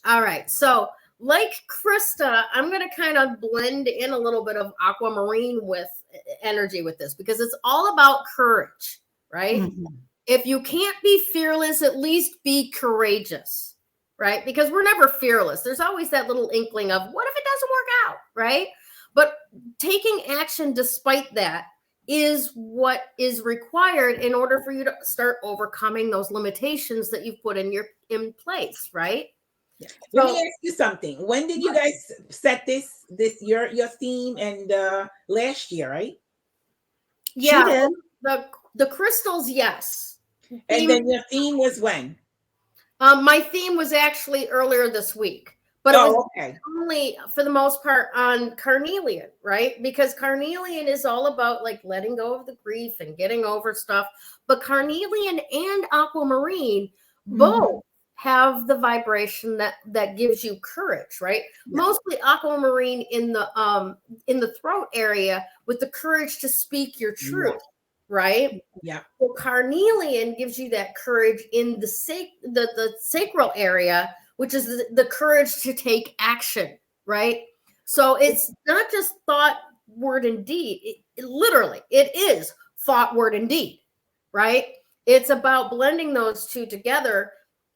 S1: All right. So like Krista, I'm going to kind of blend in a little bit of aquamarine with energy with this, because it's all about courage, right? Mm-hmm. If you can't be fearless, at least be courageous, right? Because we're never fearless. There's always that little inkling of what if it doesn't work out, right? But taking action despite that is what is required in order for you to start overcoming those limitations that you've put in place, right?
S3: Let me ask you something. When did you guys set this your theme? And last year, right?
S2: Yeah,
S1: the crystals, yes.
S3: And then your theme was when?
S1: My theme was actually earlier this week, but it was only for the most part on Carnelian, right? Because Carnelian is all about like letting go of the grief and getting over stuff. But Carnelian and Aquamarine both have the vibration that gives you courage, right? Yeah. Mostly Aquamarine in the throat area with the courage to speak your truth, right?
S3: Yeah.
S1: So Carnelian gives you that courage in the sacral area, which is the courage to take action, right? So it's not just thought, word, and deed. Literally, it is thought, word, and deed, right? It's about blending those two together,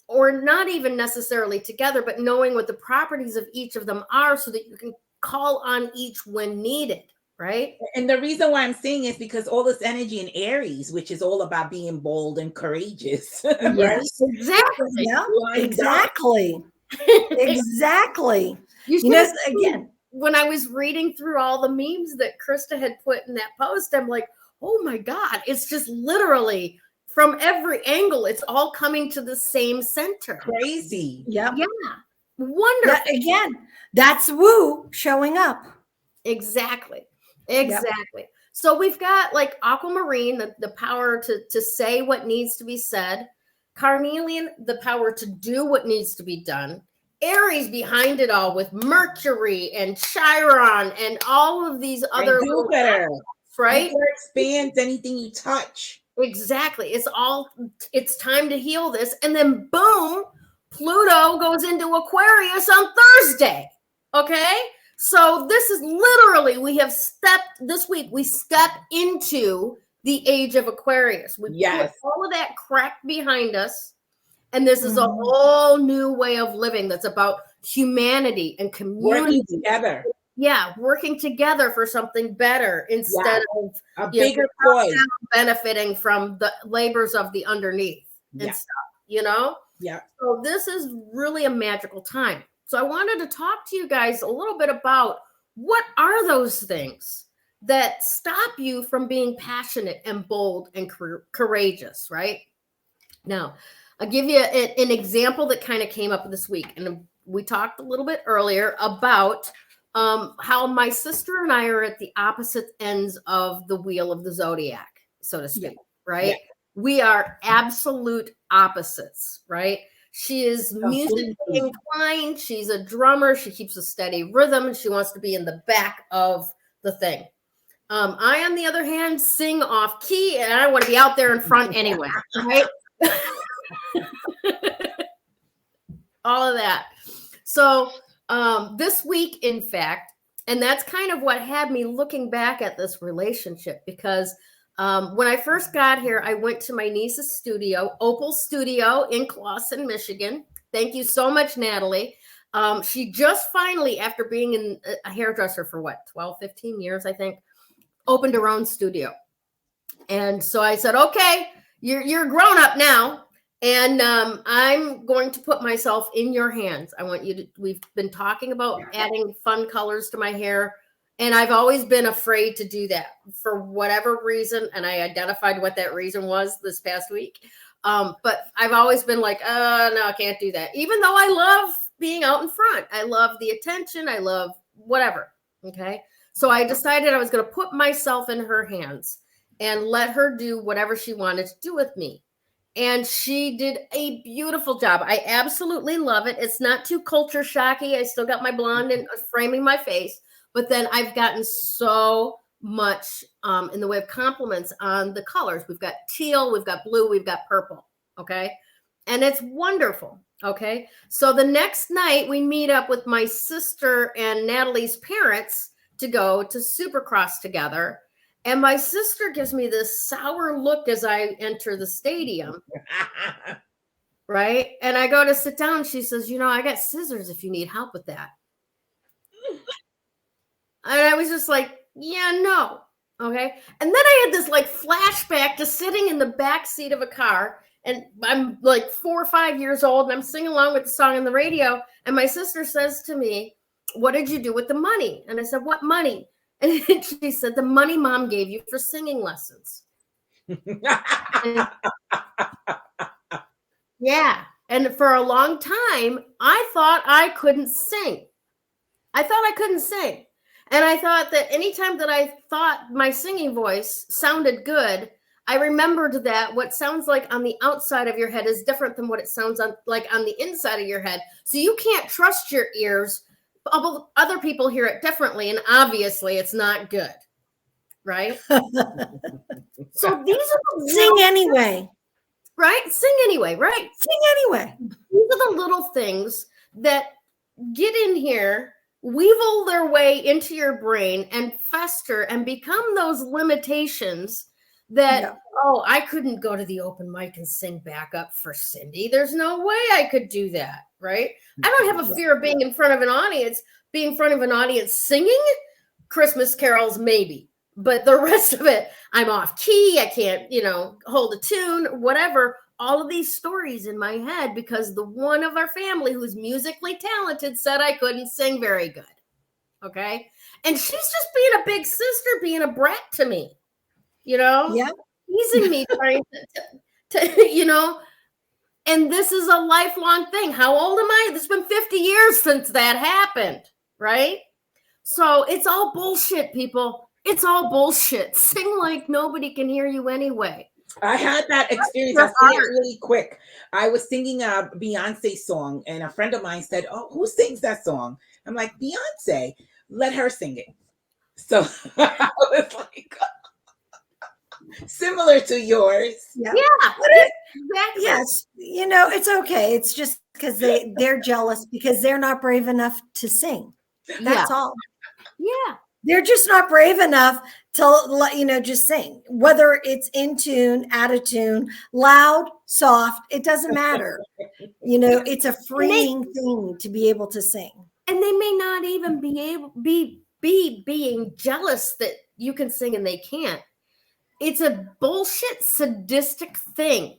S1: or not even necessarily together, but knowing what the properties of each of them are so that you can call on each when needed, right?
S3: And the reason why I'm saying is because all this energy in Aries, which is all about being bold and courageous.
S2: Yes, right? Exactly. Yeah, exactly. Exactly.
S1: You know, again, when I was reading through all the memes that Krista had put in that post, I'm like, oh my God, it's just literally from every angle, it's all coming to the same center.
S3: Crazy.
S2: Yeah.
S1: Yeah. Wonderful.
S2: That's woo showing up.
S1: Exactly. Yep. So we've got like Aquamarine, the power to say what needs to be said. Carnelian, the power to do what needs to be done. Aries behind it all with Mercury and Chiron and all of these other
S3: Jupiter,
S1: right?
S3: Jupiter expands anything you touch.
S1: Exactly. It's time to heal this. And then boom, Pluto goes into Aquarius on Thursday. Okay. So this is literally, we step into the age of Aquarius. We put all of that crap behind us. And this is a whole new way of living that's about humanity and community.
S3: Working together.
S1: Yeah, working together for something better instead of
S3: a bigger cause,
S1: benefiting from the labors of the underneath and stuff, you know?
S3: Yeah.
S1: So this is really a magical time. So I wanted to talk to you guys a little bit about what are those things that stop you from being passionate and bold and courageous, right? Now, I'll give you an example that kind of came up this week. And we talked a little bit earlier about how my sister and I are at the opposite ends of the wheel of the zodiac, so to speak, right? Yeah. We are absolute opposites, right? She is musically inclined. She's a drummer. She keeps a steady rhythm, and she wants to be in the back of the thing. I, on the other hand, sing off key, and I want to be out there in front anyway, right? All of that. So this week, in fact, and that's kind of what had me looking back at this relationship, because when I first got here, I went to my niece's studio, Opal Studio in Clawson, Michigan. Thank you so much, Natalie. She just finally, after being in a hairdresser for 12, 15 years, I think, opened her own studio. And so I said, okay, you're grown up now. And I'm going to put myself in your hands. I want you to, we've been talking about adding fun colors to my hair. And I've always been afraid to do that for whatever reason. And I identified what that reason was this past week. But I've always been like, no, I can't do that. Even though I love being out in front. I love the attention. I love whatever. Okay. So I decided I was going to put myself in her hands and let her do whatever she wanted to do with me. And she did a beautiful job. I absolutely love it. It's not too culture shocky. I still got my blonde and framing my face, but then I've gotten so much in the way of compliments on the colors. We've got teal, we've got blue, we've got purple. Okay. And it's wonderful. Okay. So the next night we meet up with my sister and Natalie's parents to go to Supercross together. And my sister gives me this sour look as I enter the stadium. Right. And I go to sit down. She says, I got scissors if you need help with that. And I was just like, yeah, no. Okay. And then I had this like flashback to sitting in the back seat of a car. And I'm like 4 or 5 years old and I'm singing along with the song on the radio. And my sister says to me, what did you do with the money? And I said, what money? And she said, the money mom gave you for singing lessons. Yeah. And for a long time, I thought I couldn't sing. And I thought that anytime that I thought my singing voice sounded good, I remembered that what sounds like on the outside of your head is different than what it sounds like on the inside of your head. So you can't trust your ears. Other people hear it differently, and obviously it's not good, right? So these are
S2: sing anyway,
S1: right? Sing anyway, right?
S2: Sing anyway.
S1: These are the little things that get in here, weevil their way into your brain, and fester and become those limitations that, I couldn't go to the open mic and sing back up for Cindy. There's no way I could do that, right? I don't have a fear of being in front of an audience. Being in front of an audience singing Christmas carols, maybe. But the rest of it, I'm off key. I can't, hold a tune, whatever. All of these stories in my head because the one of our family who's musically talented said I couldn't sing very good. Okay? And she's just being a big sister, being a brat to me.
S2: Yeah,
S1: teasing me, trying to, and this is a lifelong thing. How old am I? It's been 50 years since that happened, right? So it's all bullshit, people. It's all bullshit. Sing like nobody can hear you anyway.
S3: I had that experience. I'll say it really quick. I was singing a Beyonce song, and a friend of mine said, "Oh, who sings that song?" I'm like, "Beyonce. Let her sing it." So I was like, similar to yours.
S1: Yeah.
S2: Exactly. Yes. It's okay. It's just because they're jealous because they're not brave enough to sing. That's all.
S1: Yeah.
S2: They're just not brave enough to let just sing. Whether it's in tune, out of tune, loud, soft, it doesn't matter. It's a freeing thing to be able to sing.
S1: And they may not even be being jealous that you can sing and they can't. It's a bullshit sadistic thing.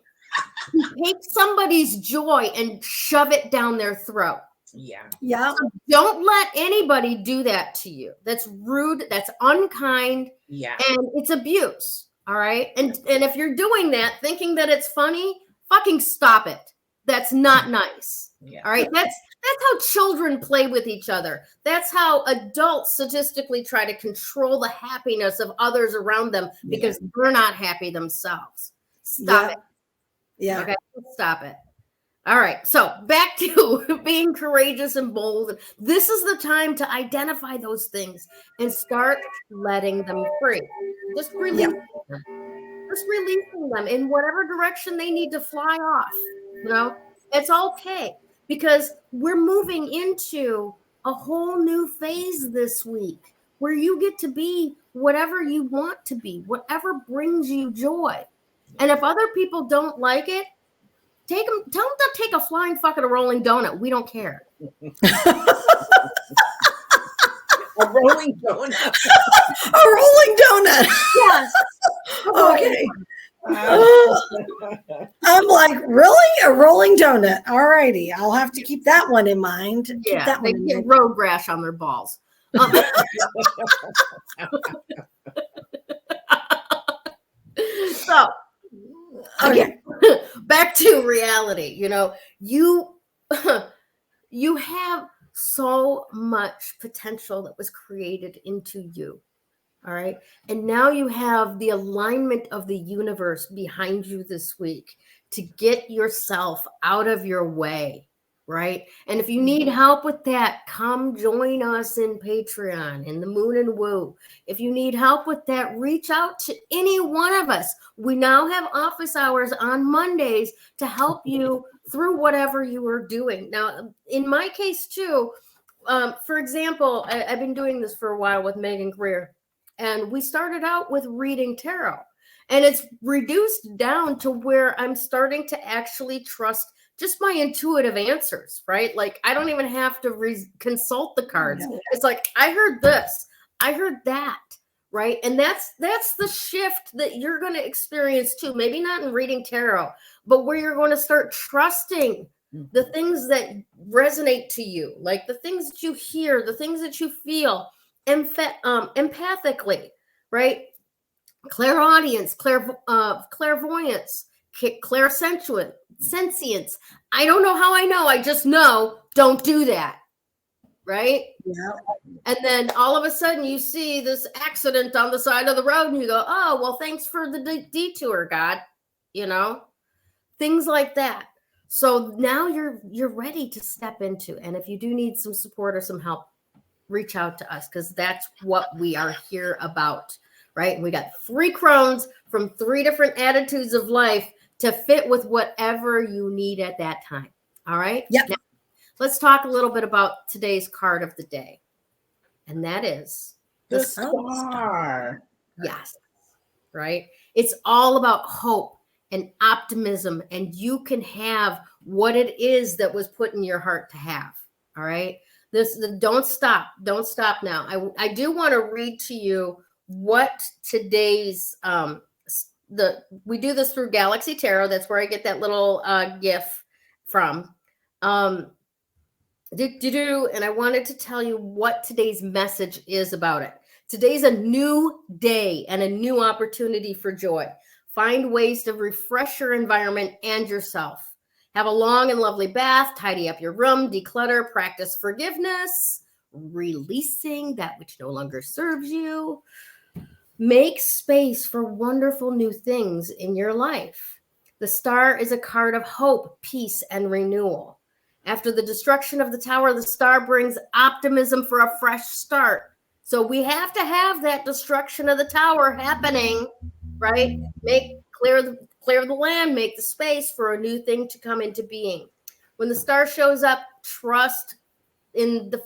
S1: You take somebody's joy and shove it down their throat.
S3: Yeah.
S1: So don't let anybody do that to you. That's rude. That's unkind.
S3: Yeah.
S1: And it's abuse. All right. And if you're doing that, thinking that it's funny, fucking stop it. That's not nice.
S3: Yeah.
S1: All right. That's how children play with each other. That's how adults statistically try to control the happiness of others around them because they're not happy themselves. Stop it.
S2: Yeah.
S1: Okay. Stop it. All right. So back to being courageous and bold. This is the time to identify those things and start letting them free. Just release them. Just releasing them in whatever direction they need to fly off. It's okay. Because we're moving into a whole new phase this week where you get to be whatever you want to be, whatever brings you joy. And if other people don't like it, tell them to take a flying fucking rolling donut. We don't care.
S3: A rolling donut.
S2: A rolling donut.
S1: Yes.
S2: Okay. I'm like, really? A rolling donut. All righty. I'll have to keep that one in mind. Keep that
S1: they
S2: one in
S1: get
S2: mind.
S1: road rash on their balls. So, again, back to reality. You know, you have so much potential that was created into you. All right. And now you have the alignment of the universe behind you this week to get yourself out of your way. Right. And if you need help with that, come join us in Patreon in the Moon and Woo. If you need help with that, reach out to any one of us. We now have office hours on Mondays to help you through whatever you are doing. Now, in my case, too, for example, I've been doing this for a while with Megan Greer, and we started out with reading tarot, and it's reduced down to where I'm starting to actually trust just my intuitive answers, right? Like I don't even have to consult the cards. It's like, I heard this, I heard that, right? And that's the shift that you're going to experience too. Maybe not in reading tarot, but where you're going to start trusting the things that resonate to you, like the things that you hear, the things that you feel empathically, right? Clairaudience, clairvoyance, clairsentience. I don't know how I know. I just know, don't do that. Right?
S2: Yeah.
S1: And then all of a sudden you see this accident on the side of the road and you go, oh, well, thanks for the detour, God. You know, things like that. So now you're ready to step into. And if you do need some support or some help, reach out to us, because that's what we are here about. Right? We got 3 crones from 3 different attitudes of life to fit with whatever you need at that time. All right?
S2: Yep.
S1: Now, let's talk a little bit about today's card of the day. And that is
S3: the star.
S1: Yes. Right? It's all about hope and optimism, and you can have what it is that was put in your heart to have. All right? Don't stop now. I do want to read to you what today's we do this through Galaxy Tarot. That's where I get that little GIF from. And I wanted to tell you what today's message is about it. Today's a new day and a new opportunity for joy. Find ways to refresh your environment and yourself. Have a long and lovely bath, tidy up your room, declutter, practice forgiveness, releasing that which no longer serves you. Make space for wonderful new things in your life. The star is a card of hope, peace, and renewal. After the destruction of the tower, the star brings optimism for a fresh start. So we have to have that destruction of the tower happening, right? Clear the land, make the space for a new thing to come into being. When the star shows up, trust in the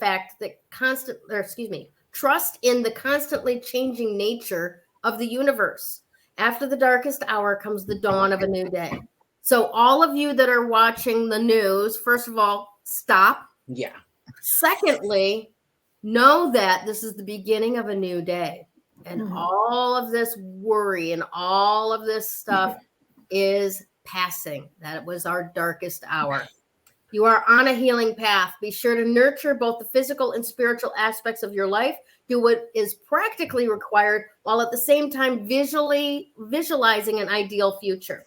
S1: constantly changing nature of the universe. After the darkest hour comes the dawn of a new day. So all of you that are watching the news, first of all, stop.
S3: Yeah.
S1: Secondly, know that this is the beginning of a new day. And all of this worry and all of this stuff is passing. That was our darkest hour. You are on a healing path. Be sure to nurture both the physical and spiritual aspects of your life. Do what is practically required while at the same time visualizing an ideal future.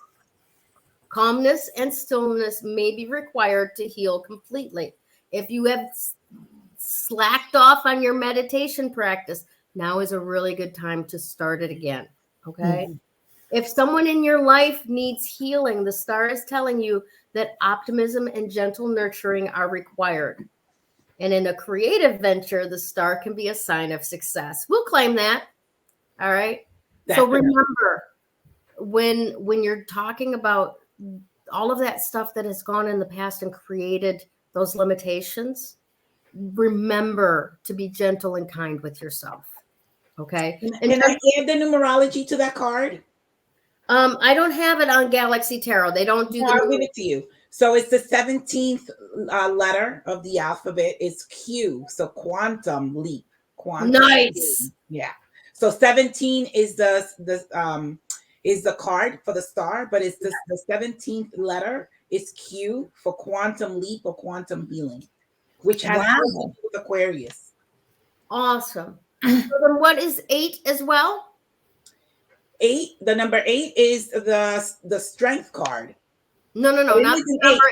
S1: Calmness and stillness may be required to heal completely. If you have slacked off on your meditation practice, now is a really good time to start it again. Okay? If someone in your life needs healing, the star is telling you that optimism and gentle nurturing are required. And in a creative venture, the star can be a sign of success. We'll claim that. All right. So remember, when you're talking about all of that stuff that has gone in the past and created those limitations, remember to be gentle and kind with yourself. Okay.
S3: Can I add the numerology to that card?
S1: I don't have it on Galaxy Tarot. They don't do
S3: I'll give it to you. So it's the 17th letter of the alphabet. It's Q. So quantum leap. Quantum
S1: Nice.
S3: leap. Yeah. So 17 is the card for the star, but it's the 17th letter is Q for quantum leap or quantum healing, which has to do with Aquarius.
S1: Awesome. So then what is 8 as well?
S3: 8, the number 8 is the strength card.
S1: No, not the number.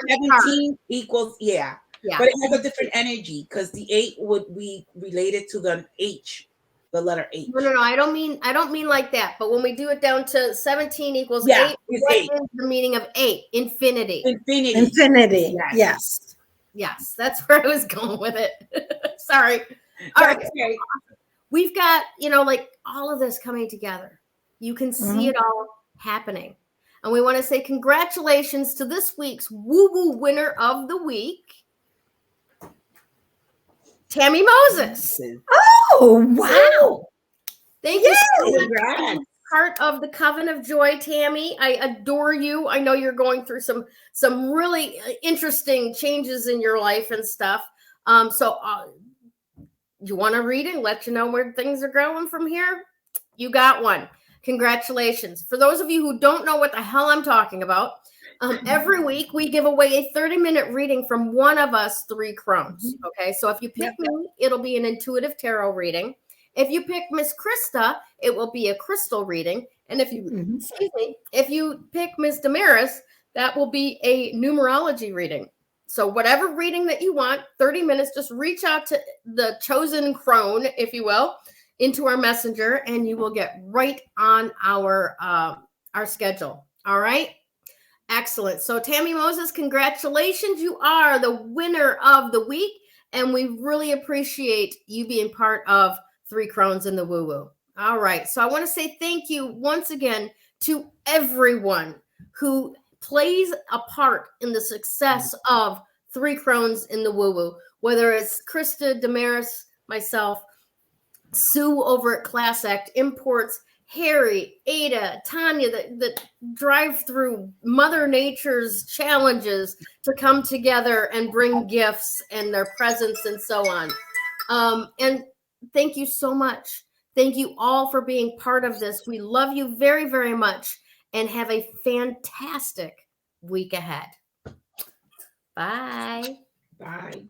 S3: 17 equals, yeah. But it has a different energy because the 8 would be related to the H, the letter H.
S1: No. I don't mean like that. But when we do it down to 17 equals 8, what is the meaning of 8? Infinity.
S2: Infinity. Yes.
S1: That's where I was going with it. Sorry. All right. Okay. We've got, like all of this coming together. You can see it all happening. And we want to say congratulations to this week's woo-woo winner of the week, Tammy Moses.
S2: Oh, wow.
S1: Thank you so much for being part of the Coven of Joy, Tammy. I adore you. I know you're going through some really interesting changes in your life and stuff. So you want a reading? Let you know where things are going from here? You got one. Congratulations. For those of you who don't know what the hell I'm talking about, every week we give away a 30-minute reading from one of us 3 Crones. Okay, so if you pick me, it'll be an intuitive tarot reading. If you pick Miss Krista, it will be a crystal reading. And if you pick Miss Damaris, that will be a numerology reading. So whatever reading that you want, 30 minutes, just reach out to the chosen crone, if you will, into our messenger, and you will get right on our schedule. All right. Excellent. So Tammy Moses, congratulations. You are the winner of the week. And we really appreciate you being part of 3 Crones in the Woo Woo. All right. So I want to say thank you once again to everyone who plays a part in the success of 3 Crones in the Woo Woo, whether it's Krista, Damaris, myself, Sue over at Class Act Imports, Harry, Ada, Tanya, that drive through Mother Nature's challenges to come together and bring gifts and their presents and so on. And thank you so much. Thank you all for being part of this. We love you very, very much and have a fantastic week ahead. Bye.
S3: Bye.